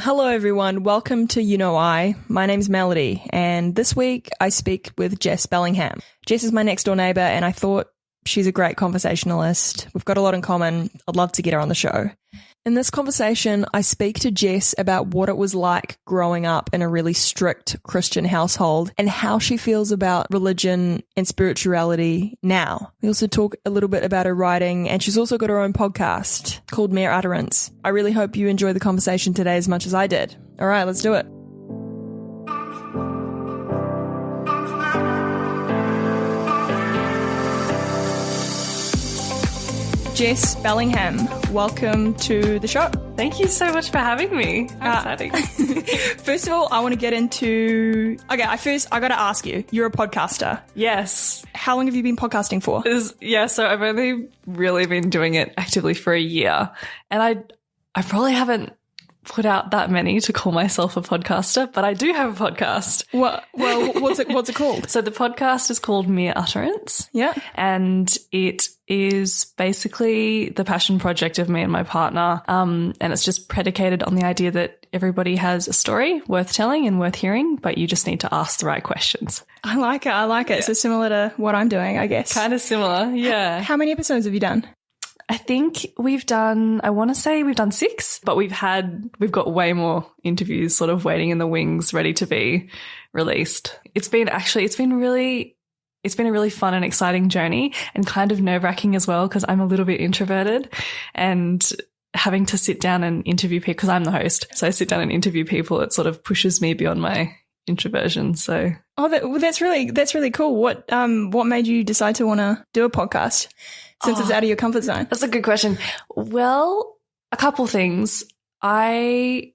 Hello everyone, welcome to You Know I. My name's Melody, and this week I speak with Jess Bellingham. Jess is my next door neighbour, and I thought she's a great conversationalist. We've got a lot in common. I'd love to get her on the show. In this conversation, I speak to Jess about what it was like growing up in a really strict Christian household and how she feels about religion and spirituality now. We also talk a little bit about her writing, and she's also got her own podcast called Mere Utterance. I really hope you enjoy the conversation today as much as I did. All right, let's do it. Jess Bellingham, welcome to the show. Thank you so much for having me. How exciting. First of all, I want to get into... Okay, I got to ask you, you're a podcaster. Yes. How long have you been podcasting for? So I've only really been doing it actively for a year. And I probably haven't put out that many to call myself a podcaster, but I do have a podcast. Well, what's it called? So the podcast is called Mere Utterance. Yeah. And it is basically the passion project of me and my partner. And it's just predicated on the idea that everybody has a story worth telling and worth hearing, but you just need to ask the right questions. I like it. Yeah. So similar to what I'm doing, I guess. Kind of similar, yeah. How many episodes have you done? I think we've done 6, but we've got way more interviews sort of waiting in the wings, ready to be released. It's been a really fun and exciting journey, and kind of nerve-wracking as well, because I'm a little bit introverted, and having to sit down and interview people, because I'm the host. So I sit down and interview people. It sort of pushes me beyond my introversion. So. Oh, that's really cool. What made you decide to want to do a podcast? Since it's out of your comfort zone? That's a good question. Well, a couple things. I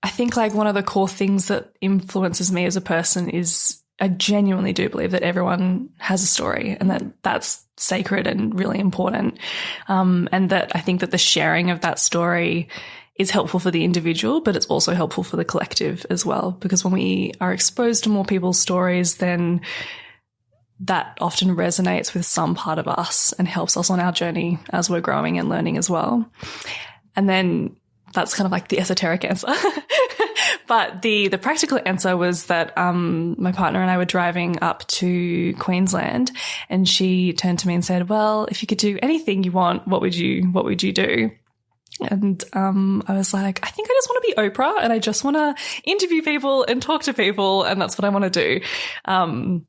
think like one of the core things that influences me as a person is I genuinely do believe that everyone has a story, and that's sacred and really important. And that I think that the sharing of that story is helpful for the individual, but it's also helpful for the collective as well. Because when we are exposed to more people's stories, then that often resonates with some part of us and helps us on our journey as we're growing and learning as well. And then that's kind of like the esoteric answer. But the practical answer was that my partner and I were driving up to Queensland, and she turned to me and said, well, if you could do anything you want, what would you do? And I was like, I think I just want to be Oprah, and I just want to interview people and talk to people, and that's what I want to do.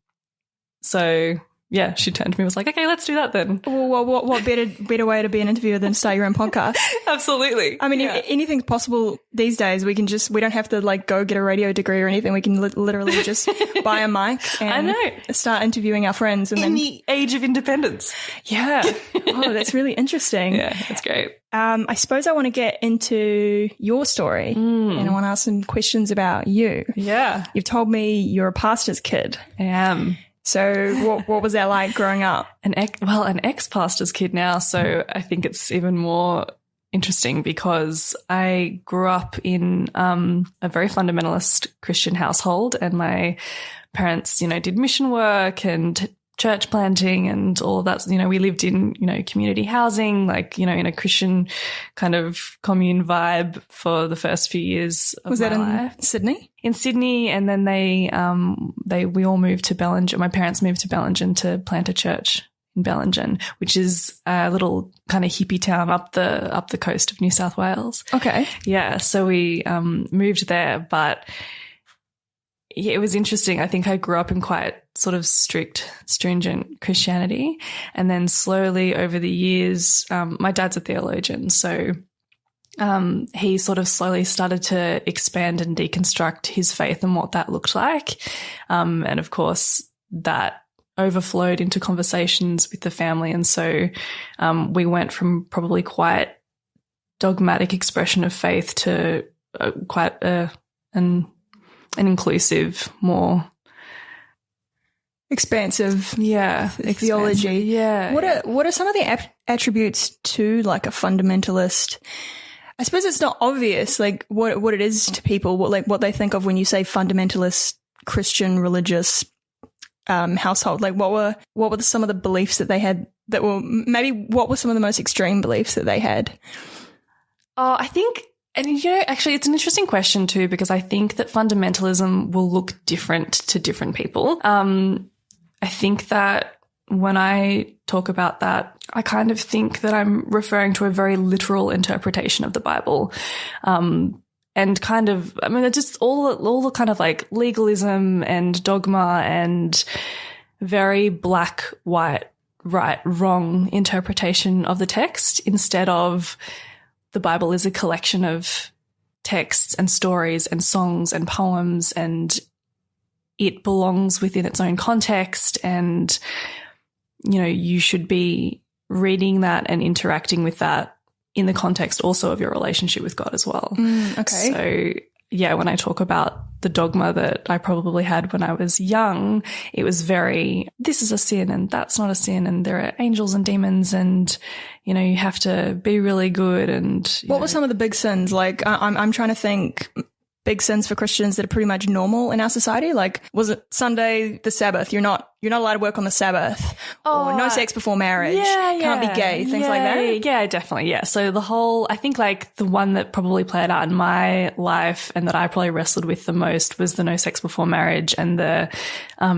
So yeah, she turned to me and was like, okay, let's do that then. Well, what better way to be an interviewer than start your own podcast? Absolutely. I mean, anything's possible these days. We don't have to like go get a radio degree or anything. We can literally just buy a mic and start interviewing our friends. And in the age of independence. Yeah. Oh, that's really interesting. Yeah, that's great. I suppose I want to get into your story and I want to ask some questions about you. Yeah. You've told me you're a pastor's kid. I am. So what was that like growing up? An ex-pastor's kid now, so I think it's even more interesting because I grew up in a very fundamentalist Christian household, and my parents, did mission work and church planting and all of that. We lived in, community housing, like, in a Christian kind of commune vibe for the first few years of my life. Was that in Sydney? In Sydney, and then we all moved to Bellingham. My parents moved to Bellingham to plant a church in Bellingham, which is a little kind of hippie town up the coast of New South Wales. Okay. Yeah, so we moved there, but yeah, it was interesting. I think I grew up in quite sort of strict, stringent Christianity, and then slowly over the years, my dad's a theologian, so he sort of slowly started to expand and deconstruct his faith and what that looked like. And of course that overflowed into conversations with the family. And so we went from probably quite dogmatic expression of faith to quite an inclusive, more expansive, theology. Yeah. What are some of the attributes to like a fundamentalist? I suppose it's not obvious, like what it is to people, what they think of when you say fundamentalist Christian religious household. Like what were some of the beliefs that they had that were maybe what were some of the most extreme beliefs that they had? Oh, I think And, actually, it's an interesting question too, because I think that fundamentalism will look different to different people. I think that when I talk about that, I kind of think that I'm referring to a very literal interpretation of the Bible. And kind of, just all the kind of like legalism and dogma and very black, white, right, wrong interpretation of the text, instead of the Bible is a collection of texts and stories and songs and poems, and it belongs within its own context, and, you should be reading that and interacting with that in the context also of your relationship with God as well. Okay. So, yeah, when I talk about the dogma that I probably had when I was young, it was very, this is a sin and that's not a sin, and there are angels and demons, and, you have to be really good. And what were some of the big sins? Like, I'm trying to think big sins for Christians that are pretty much normal in our society. Like, was it Sunday, the Sabbath? You're not allowed to work on the Sabbath, or no sex before marriage. Can't be gay, things like that. Yeah, definitely. Yeah. So I think like the one that probably played out in my life and that I probably wrestled with the most was the no sex before marriage and the,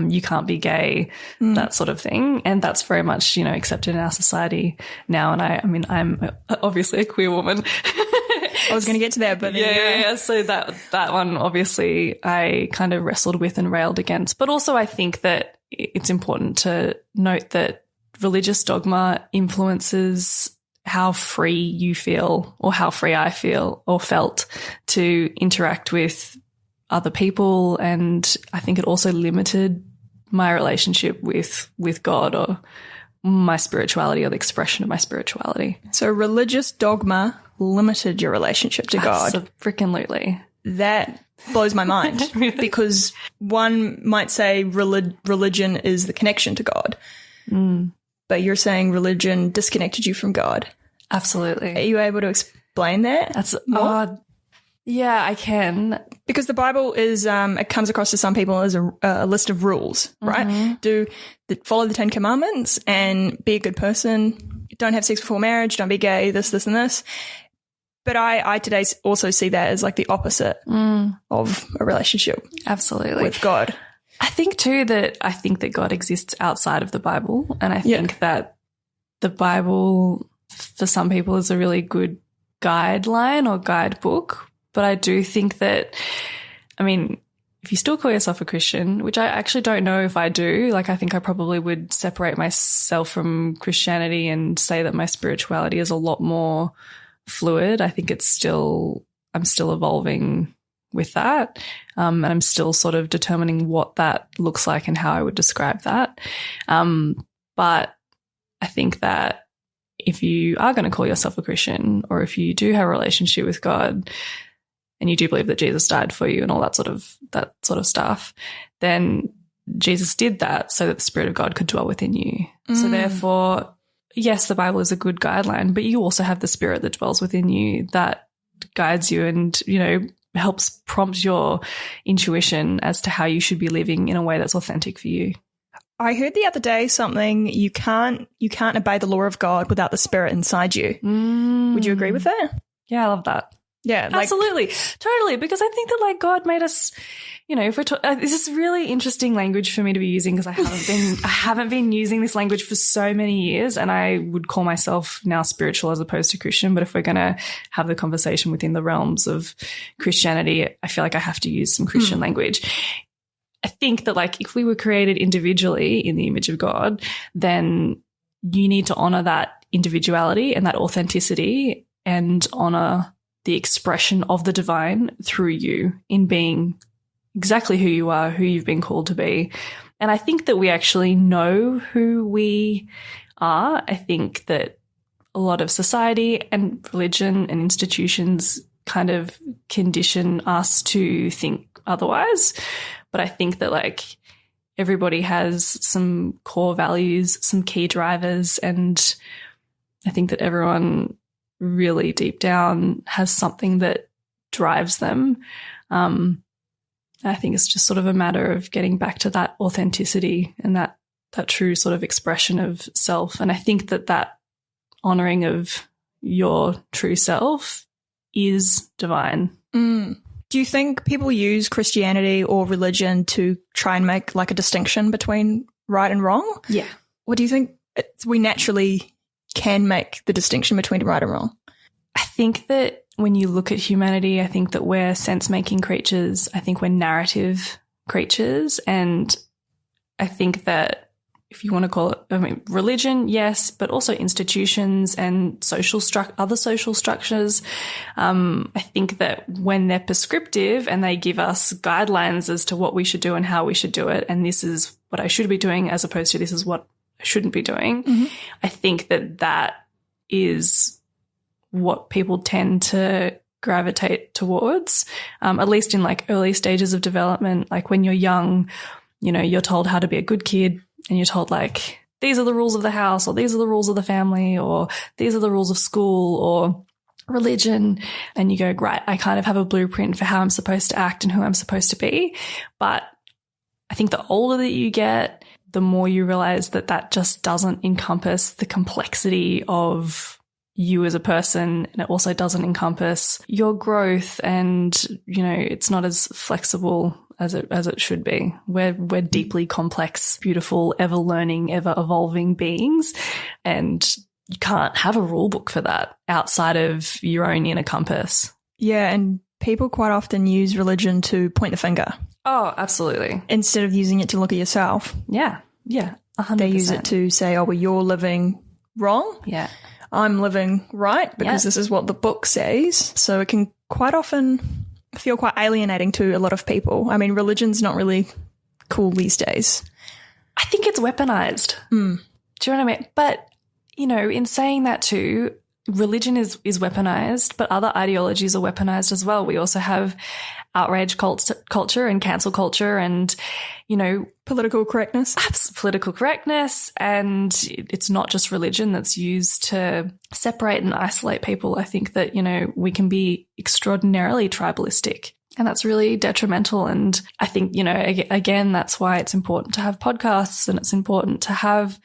you can't be gay, that sort of thing. And that's very much, accepted in our society now. And I'm obviously a queer woman. I was going to get to that, but yeah. So that one, obviously, I kind of wrestled with and railed against. But also, I think that it's important to note that religious dogma influences how free you feel, or how free I feel or felt to interact with other people. And I think it also limited my relationship with God, or my spirituality, or the expression of my spirituality. So religious dogma limited your relationship to God. Freaking-lutely. That blows my mind. Really? Because one might say religion is the connection to God. But you're saying religion disconnected you from God. Absolutely. Are you able to explain that? That's more? Yeah, I can. Because the Bible is, it comes across to some people as a list of rules, right? Follow the 10 Commandments and be a good person. Don't have sex before marriage. Don't be gay. This, and this. But I today also see that as like the opposite of a relationship. Absolutely. With God. I think that God exists outside of the Bible. And I think that the Bible, for some people, is a really good guideline or guidebook. But I do think that, if you still call yourself a Christian, which I actually don't know if I do, like I think I probably would separate myself from Christianity and say that my spirituality is a lot more fluid. I think I'm still evolving with that. And I'm still sort of determining what that looks like and how I would describe that. But I think that if you are going to call yourself a Christian, or if you do have a relationship with God, and you do believe that Jesus died for you and all that sort of stuff, then Jesus did that so that the Spirit of God could dwell within you. So therefore, yes, the Bible is a good guideline, but you also have the Spirit that dwells within you that guides you and, helps prompt your intuition as to how you should be living in a way that's authentic for you. I heard the other day something, you can't obey the law of God without the Spirit inside you. Would you agree with that? Yeah, I love that. Yeah, absolutely. Totally. Because I think that God made us, if we're this is really interesting language for me to be using, because I haven't been using this language for so many years, and I would call myself now spiritual as opposed to Christian. But if we're going to have the conversation within the realms of Christianity, I feel like I have to use some Christian language. I think that if we were created individually in the image of God, then you need to honor that individuality and that authenticity, and honor the expression of the divine through you in being exactly who you are, who you've been called to be. And I think that we actually know who we are. I think that a lot of society and religion and institutions kind of condition us to think otherwise. But I think that everybody has some core values, some key drivers, and I think that everyone really deep down has something that drives them. I think it's just sort of a matter of getting back to that authenticity and that true sort of expression of self. And I think that honoring of your true self is divine. Do you think people use Christianity or religion to try and make like a distinction between right and wrong? Yeah. Or do you think we naturally can make the distinction between right and wrong? I think that when you look at humanity, I think that we're sense-making creatures. I think we're narrative creatures. And I think that if you want to call it, religion, yes, but also institutions and other social structures. I think that when they're prescriptive and they give us guidelines as to what we should do and how we should do it, and this is what I should be doing as opposed to this is what I shouldn't be doing, I think that that is what people tend to gravitate towards, at least in like early stages of development. Like when you're young, you're told how to be a good kid, and you're told like, these are the rules of the house, or these are the rules of the family, or these are the rules of school or religion. And you go, right, I kind of have a blueprint for how I'm supposed to act and who I'm supposed to be. But I think the older that you get, the more you realize that that just doesn't encompass the complexity of you as a person, and it also doesn't encompass your growth, and it's not as flexible as it should be. We're deeply complex, beautiful, ever learning, ever evolving beings, and you can't have a rule book for that outside of your own inner compass. Yeah, and people quite often use religion to point the finger. Oh, absolutely. Instead of using it to look at yourself. Yeah, 100%. They use it to say, oh, well, you're living wrong. Yeah. I'm living right because this is what the book says. So it can quite often feel quite alienating to a lot of people. I mean, religion's not really cool these days. I think it's weaponized. Do you know what I mean? But, in saying that too, religion is weaponized, but other ideologies are weaponized as well. We also have outrage culture and cancel culture and, political correctness. Political correctness. And it's not just religion that's used to separate and isolate people. I think that, we can be extraordinarily tribalistic. And that's really detrimental. And I think, again, that's why it's important to have podcasts, and it's important to have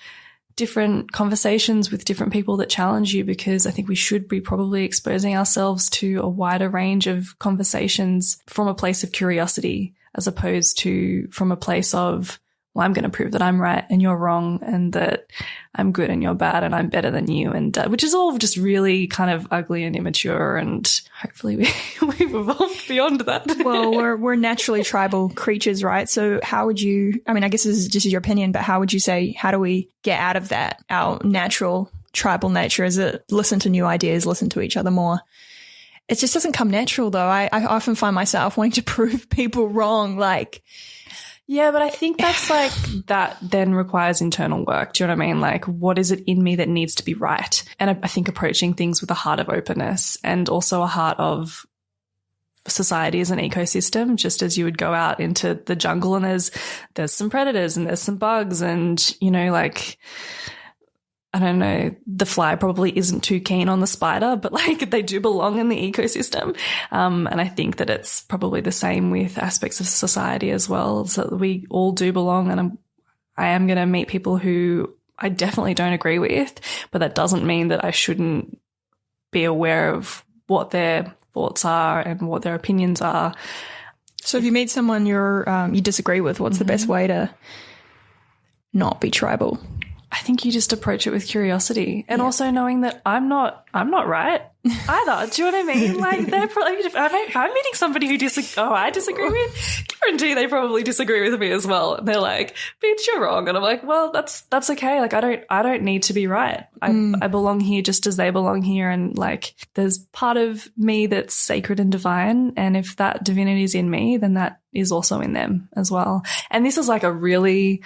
different conversations with different people that challenge you, because I think we should be probably exposing ourselves to a wider range of conversations from a place of curiosity, as opposed to from a place of, well, I'm going to prove that I'm right and you're wrong, and that I'm good and you're bad and I'm better than you, and which is all just really kind of ugly and immature, and hopefully we've evolved beyond that. Well, we're naturally tribal creatures, right? So how would you, I mean, I guess this is just your opinion, but how would you say, how do we get out of that? Our natural tribal nature, is it listen to new ideas, listen to each other more? It just doesn't come natural though. I often find myself wanting to prove people wrong, like... Yeah, but I think that's like, that then requires internal work. Do you know what I mean? Like, what is it in me that needs to be right? And I think approaching things with a heart of openness, and also a heart of society as an ecosystem, just as you would go out into the jungle and there's some predators and there's some bugs, and, like, I don't know, the fly probably isn't too keen on the spider, but like they do belong in the ecosystem. And I think that it's probably the same with aspects of society as well, so that we all do belong. And I am going to meet people who I definitely don't agree with, but that doesn't mean that I shouldn't be aware of what their thoughts are and what their opinions are. So if you meet someone you disagree with, what's the best way to not be tribal? I think you just approach it with curiosity, and also knowing that I'm not right either. Do you know what I mean? Like, they're probably, if I'm meeting somebody who I disagree with, guarantee they probably disagree with me as well. And they're like, bitch, you're wrong. And I'm like, well, that's okay. Like, I don't need to be right. I belong here just as they belong here. And like, there's part of me that's sacred and divine. And if that divinity is in me, then that is also in them as well. And this is like a really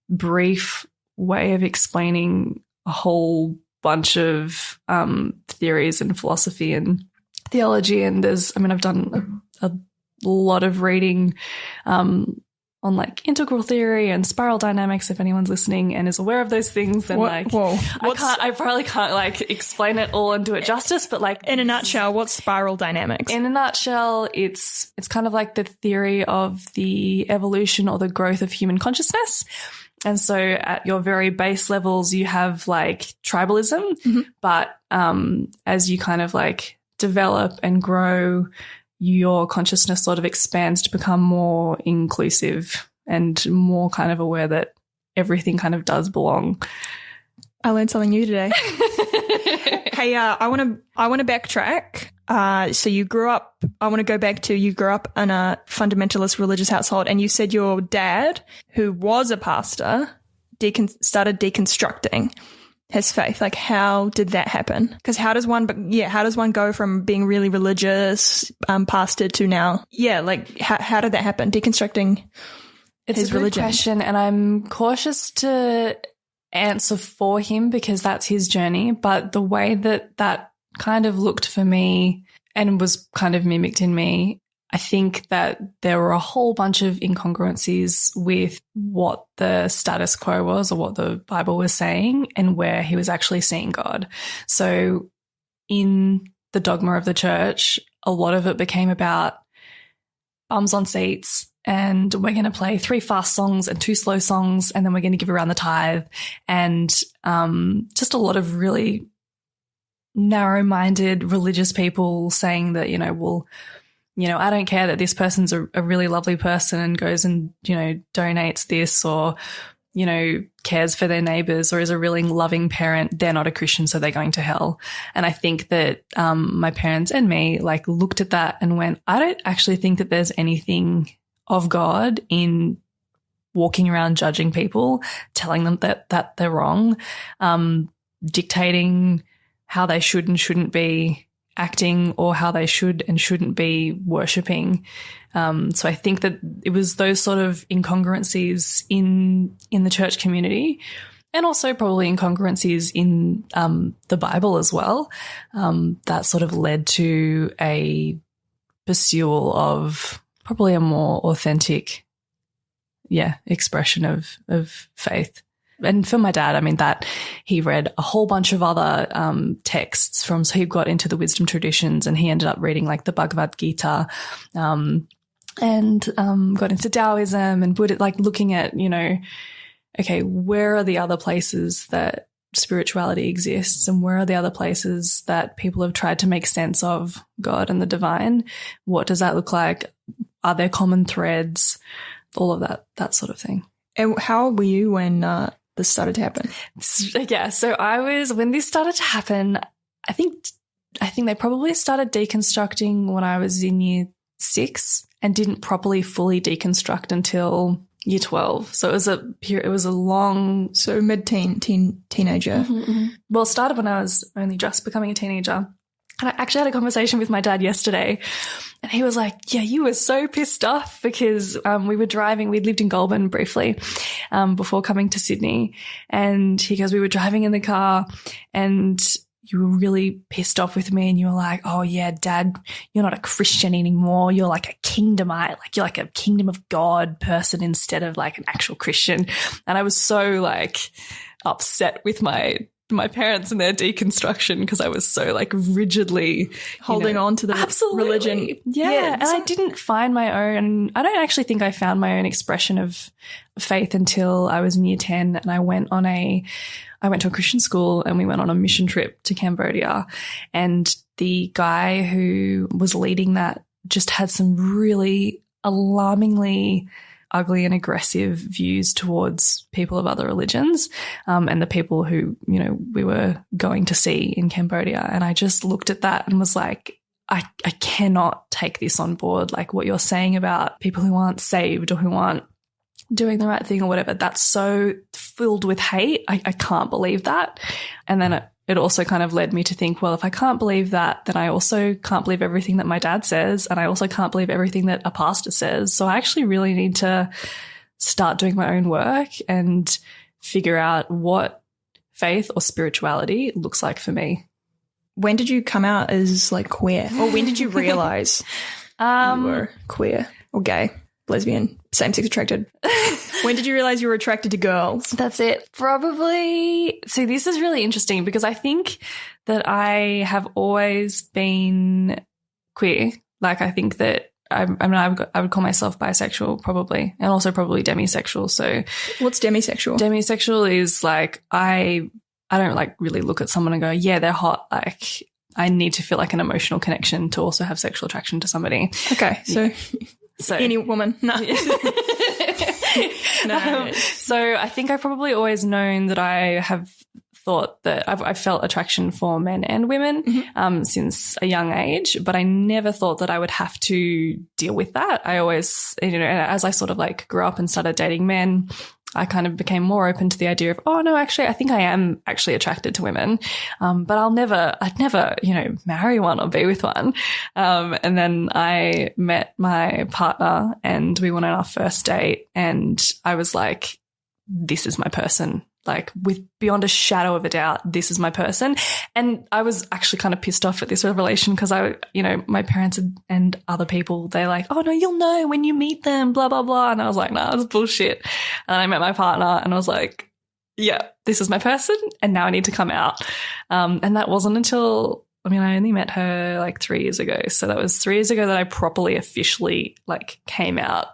brief way of explaining a whole bunch of theories and philosophy and theology. And I've done a lot of reading on like integral theory and spiral dynamics. If anyone's listening and is aware of those things, then I probably can't like explain it all and do it justice. But like, in a nutshell, what's spiral dynamics? In a nutshell, it's kind of like the theory of the evolution or the growth of human consciousness. And so at your very base levels, you have like tribalism, but as you kind of like develop and grow, your consciousness sort of expands to become more inclusive and more kind of aware that everything kind of does belong. I learned something new today. Hey, I want to backtrack. So you grew up, I want to go back to, you grew up in a fundamentalist religious household, and you said your dad, who was a pastor, started deconstructing his faith. Like, how did that happen? Because how does one go from being really religious, pastor to now? Yeah, like how did that happen? Deconstructing his religion. It's a good question, and I'm cautious to answer for him because that's his journey. But the way that kind of looked for me and was kind of mimicked in me, I think that there were a whole bunch of incongruencies with what the status quo was or what the Bible was saying and where he was actually seeing God. So in the dogma of the church, a lot of it became about bums on seats, and we're going to play 3 fast songs and 2 slow songs, and then we're going to give around the tithe, and just a lot of really narrow-minded religious people saying that, I don't care that this person's a really lovely person and goes and, donates this or, cares for their neighbours or is a really loving parent. They're not a Christian, so they're going to hell. And I think that my parents and me looked at that and went, I don't actually think that there's anything of God in walking around judging people, telling them that they're wrong, dictating how they should and shouldn't be acting or how they should and shouldn't be worshipping. So I think that it was those sort of incongruencies in the church community, and also probably incongruencies in the Bible as well, that sort of led to a pursuit of probably a more authentic, expression of faith. And for my dad, I mean, that he read a whole bunch of other texts so he got into the wisdom traditions, and he ended up reading the Bhagavad Gita, and got into Taoism and Buddha, looking at, okay, where are the other places that spirituality exists, and where are the other places that people have tried to make sense of God and the divine? What does that look like? Are there common threads? All of that sort of thing. And how old were you when this started to happen? Yeah, so when this started to happen, I think they probably started deconstructing when I was in year 6 and didn't properly fully deconstruct until year 12. So it was a long... So mid-teen, teenager. Mm-hmm, mm-hmm. Well, it started when I was only just becoming a teenager. And I actually had a conversation with my dad yesterday, and he was like, yeah, you were so pissed off because we were driving. We'd lived in Goulburn briefly before coming to Sydney. And he goes, we were driving in the car and you were really pissed off with me, and you were like, oh, yeah, Dad, you're not a Christian anymore. You're like a kingdomite. You're like a kingdom of God person instead of an actual Christian. And I was so upset with my parents and their deconstruction because I was so rigidly holding on to the religion. Yeah. And I didn't find my own, I don't actually think I found my own expression of faith until I was in year 10, and I went to a Christian school and we went on a mission trip to Cambodia, and the guy who was leading that just had some really alarmingly ugly and aggressive views towards people of other religions, and the people who, we were going to see in Cambodia. And I just looked at that and was like, I cannot take this on board. What you're saying about people who aren't saved or who aren't doing the right thing or whatever, that's so filled with hate. I can't believe that. And then it also kind of led me to think, well, if I can't believe that, then I also can't believe everything that my dad says, and I also can't believe everything that a pastor says. So I actually really need to start doing my own work and figure out what faith or spirituality looks like for me. When did you come out as queer? Or when did you realize you were queer or gay, lesbian, same-sex attracted? When did you realize you were attracted to girls? That's it. Probably. See, this is really interesting because I think that I have always been queer. I think that I would call myself bisexual probably, and also probably demisexual. So what's demisexual? Demisexual is I don't really look at someone and go, yeah, they're hot. I need to feel like an emotional connection to also have sexual attraction to somebody. Okay, so any woman, no. No. So I think I've probably always known that I have thought that I've felt attraction for men and women since a young age, but I never thought that I would have to deal with that. I always, as I sort of like grew up and started dating men, I kind of became more open to the idea of, oh no, actually, I think I am actually attracted to women. But I'd never, marry one or be with one. And then I met my partner and we went on our first date and I was like, this is my person. Like with beyond a shadow of a doubt, this is my person. And I was actually kind of pissed off at this revelation because my parents and other people, they're like, oh no, you'll know when you meet them, blah, blah, blah. And I was like, nah, that's bullshit. And I met my partner and I was like, yeah, this is my person. And now I need to come out. And that wasn't until, I only met her like 3 years ago. So that was 3 years ago that I properly officially like came out.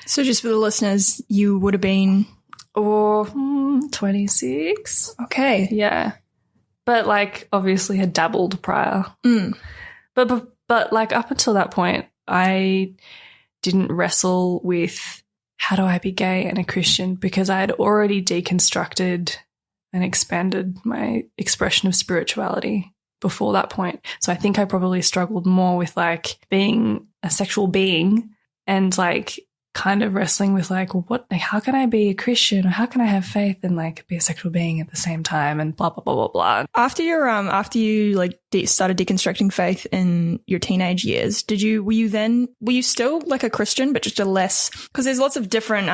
So just for the listeners, you would have been... Or 26. Okay. Yeah. But like obviously had dabbled prior. But like up until that point, I didn't wrestle with how do I be gay and a Christian because I had already deconstructed and expanded my expression of spirituality before that point. So I think I probably struggled more with like being a sexual being and like kind of wrestling with like, well, how can I be a Christian or how can I have faith and like be a sexual being at the same time and blah, blah, blah, blah, blah. After you like started deconstructing faith in your teenage years, were you still like a Christian, but just a less, because there's lots of different,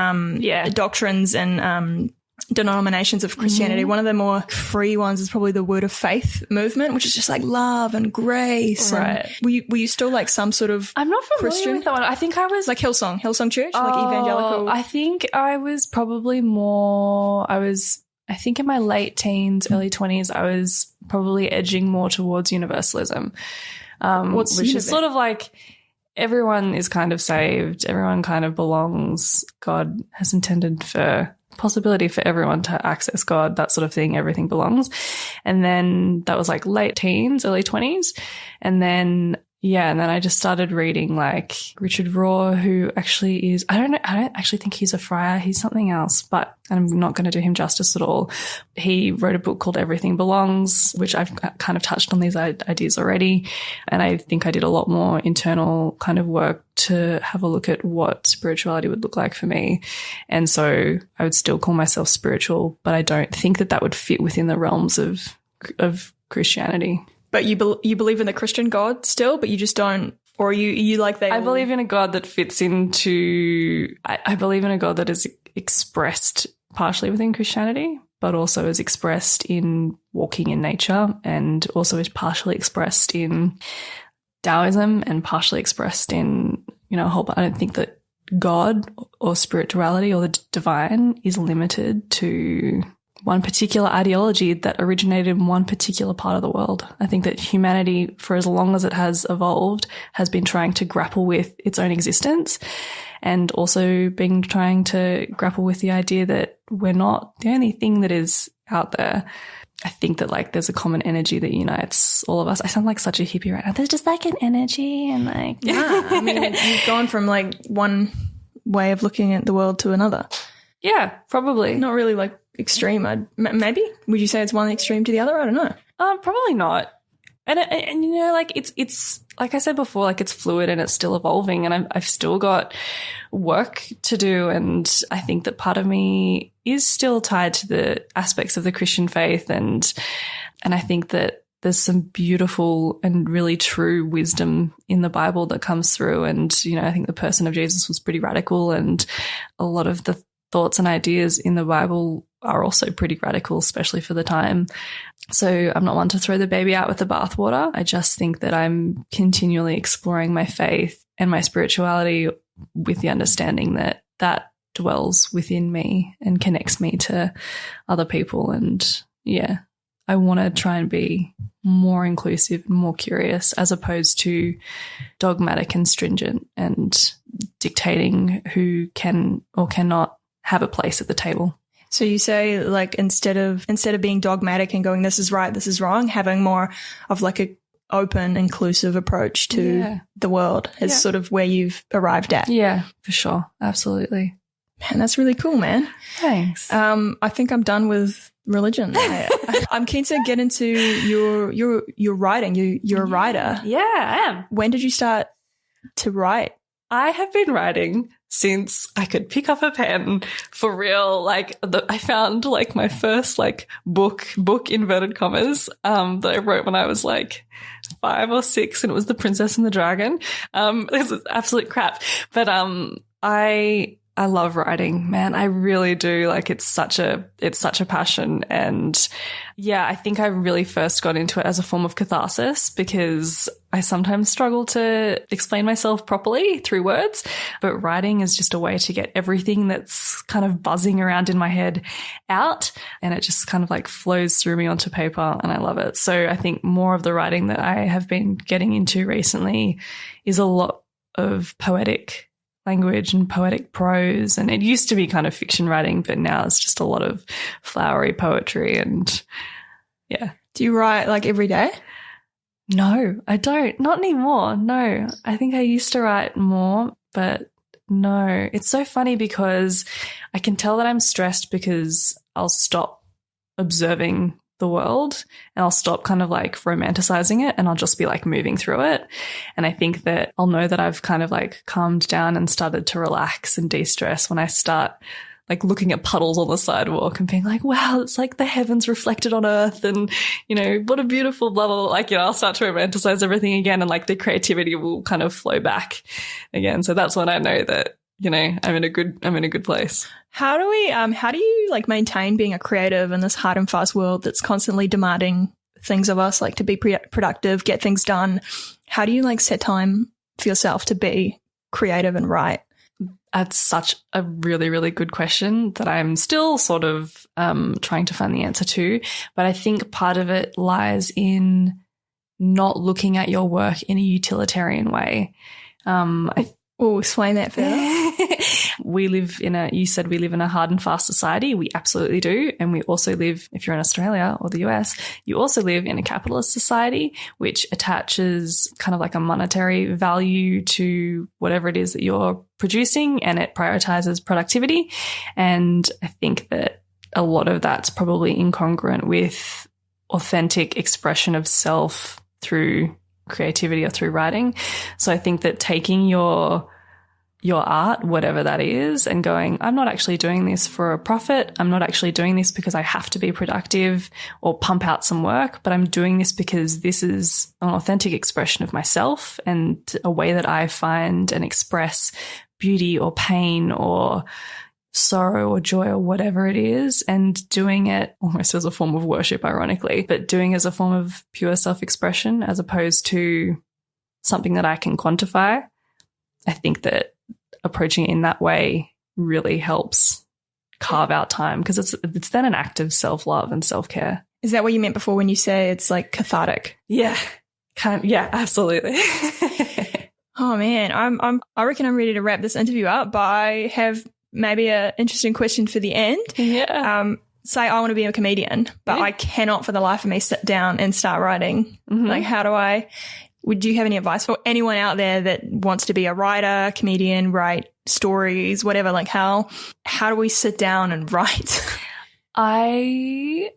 doctrines and, denominations of Christianity. One of the more free ones is probably the Word of Faith movement, which is just like love and grace. Right. And were you still like some sort of I'm not familiar Christian? with that one. I think I was like Hillsong Church, like evangelical. I think I was probably more. I think in my late teens, early 20s, I was probably edging more towards universalism, which is sort of like everyone is kind of saved, everyone kind of belongs. God has intended for possibility for everyone to access God, that sort of thing. Everything belongs. And then that was like late teens, early 20s. And then I just started reading like Richard Rohr, who actually is, I don't actually think he's a friar. He's something else, but I'm not going to do him justice at all. He wrote a book called Everything Belongs, which I've kind of touched on these ideas already. And I think I did a lot more internal kind of work to have a look at what spirituality would look like for me. And so I would still call myself spiritual, but I don't think that would fit within the realms of Christianity. But you believe in the Christian God still, but you just don't, or you like they. I believe in a God that fits into. I believe in a God that is expressed partially within Christianity, but also is expressed in walking in nature, and also is partially expressed in Taoism, and partially expressed in a whole. I don't think that God or spirituality or the divine is limited to one particular ideology that originated in one particular part of the world. I think that humanity, for as long as it has evolved, has been trying to grapple with its own existence, and also been trying to grapple with the idea that we're not the only thing that is out there. I think that like there's a common energy that unites all of us. I sound like such a hippie right now. There's just like an energy and like, yeah, I mean, you've gone from like one way of looking at the world to another. Yeah, probably. Not really like extreme. Maybe would you say it's one extreme to the other? I don't know. Probably not. And like it's like I said before, like it's fluid and it's still evolving, and I've still got work to do. And I think that part of me is still tied to the aspects of the Christian faith, and I think that there's some beautiful and really true wisdom in the Bible that comes through. And I think the person of Jesus was pretty radical, and a lot of the thoughts and ideas in the Bible are also pretty radical, especially for the time. So I'm not one to throw the baby out with the bathwater. I just think that I'm continually exploring my faith and my spirituality with the understanding that that dwells within me and connects me to other people. And yeah, I want to try and be more inclusive and more curious, as opposed to dogmatic and stringent and dictating who can or cannot have a place at the table. So you say like instead of being dogmatic and going, this is right, this is wrong, having more of like open, inclusive approach to the world is sort of where you've arrived at. Yeah, for sure. Absolutely. Man, that's really cool, man. Thanks. I think I'm done with religion. I'm keen to get into your writing. You're a writer. Yeah, I am. When did you start to write? I have been writing since I could pick up a pen, for real. Like, I found like my first like book inverted commas that I wrote when I was like 5 or 6, and it was The Princess and the Dragon. This is absolute crap, but I love writing, man. I really do. Like, it's such a passion. And yeah, I think I really first got into it as a form of catharsis, because I sometimes struggle to explain myself properly through words, but writing is just a way to get everything that's kind of buzzing around in my head out, and it just kind of like flows through me onto paper, and I love it. So I think more of the writing that I have been getting into recently is a lot of poetic language and poetic prose, and it used to be kind of fiction writing, but now it's just a lot of flowery poetry. And yeah. Do you write like every day? No, I don't. Not anymore. No, I think I used to write more, but no. It's so funny because I can tell that I'm stressed because I'll stop observing the world and I'll stop kind of like romanticizing it, and I'll just be like moving through it. And I think that I'll know that I've kind of like calmed down and started to relax and de-stress when I start like looking at puddles on the sidewalk and being like, wow, it's like the heavens reflected on earth, and, you know, what a beautiful blah, blah, blah. Like, you know, I'll start to romanticize everything again, and like the creativity will kind of flow back again. So that's when I know that, you know, I'm in a good place. How do you like maintain being a creative in this hard and fast world that's constantly demanding things of us, like to be productive, get things done? How do you like set time for yourself to be creative and write? That's such a really, really good question that I'm still sort of trying to find the answer to. But I think part of it lies in not looking at your work in a utilitarian way. Explain that further. You said we live in a hard and fast society. We absolutely do. And we also live, if you're in Australia or the US, you also live in a capitalist society, which attaches kind of like a monetary value to whatever it is that you're producing, and it prioritizes productivity. And I think that a lot of that's probably incongruent with authentic expression of self through creativity or through writing. So I think that taking your art, whatever that is, and going, I'm not actually doing this for a profit. I'm not actually doing this because I have to be productive or pump out some work, but I'm doing this because this is an authentic expression of myself and a way that I find and express beauty or pain or sorrow or joy or whatever it is, and doing it almost as a form of worship, ironically, but doing it as a form of pure self-expression as opposed to something that I can quantify. I think that approaching it in that way really helps carve out time, because it's then an act of self-love and self-care. Is that what you meant before when you say it's like cathartic? Yeah. Yeah, absolutely. Oh man, I reckon I'm ready to wrap this interview up, but I have maybe an interesting question for the end. Yeah. Say I want to be a comedian, but I cannot for the life of me sit down and start writing. Mm-hmm. Like, would you have any advice for anyone out there that wants to be a writer, comedian, write stories, whatever? Like, how do we sit down and write? Do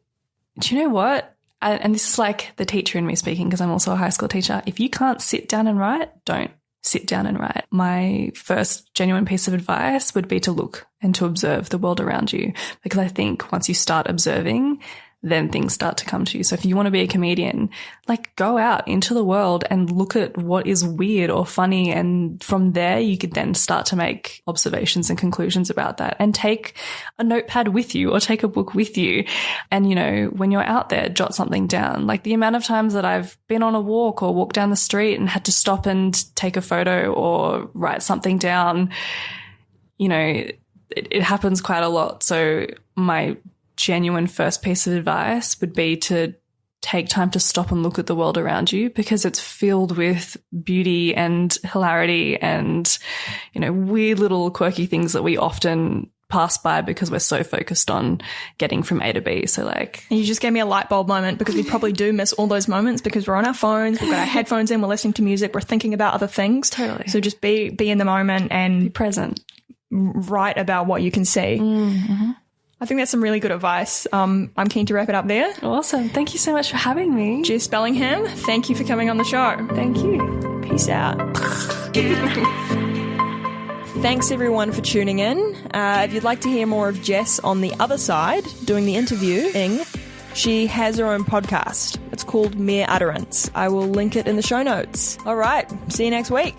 you know what? And this is like the teacher in me speaking, because I'm also a high school teacher. If you can't sit down and write, don't sit down and write. My first genuine piece of advice would be to look and to observe the world around you, because I think once you start observing, then things start to come to you. So if you want to be a comedian, like, go out into the world and look at what is weird or funny. And from there, you could then start to make observations and conclusions about that, and take a notepad with you or take a book with you. And, you know, when you're out there, jot something down. Like, the amount of times that I've been on a walk or walked down the street and had to stop and take a photo or write something down, you know, it happens quite a lot. So my genuine first piece of advice would be to take time to stop and look at the world around you, because it's filled with beauty and hilarity and, you know, weird little quirky things that we often pass by because we're so focused on getting from A to B. So like, and you just gave me a light bulb moment, because we probably do miss all those moments because we're on our phones, we've got our headphones in, we're listening to music, we're thinking about other things. Totally. So just be in the moment and be present. Write about what you can see. Mm-hmm. I think that's some really good advice. I'm keen to wrap it up there. Awesome. Thank you so much for having me. Jess Bellingham, thank you for coming on the show. Thank you. Peace out. Thanks everyone for tuning in. If you'd like to hear more of Jess on the other side, doing the interviewing, she has her own podcast. It's called Mere Utterance. I will link it in the show notes. All right. See you next week.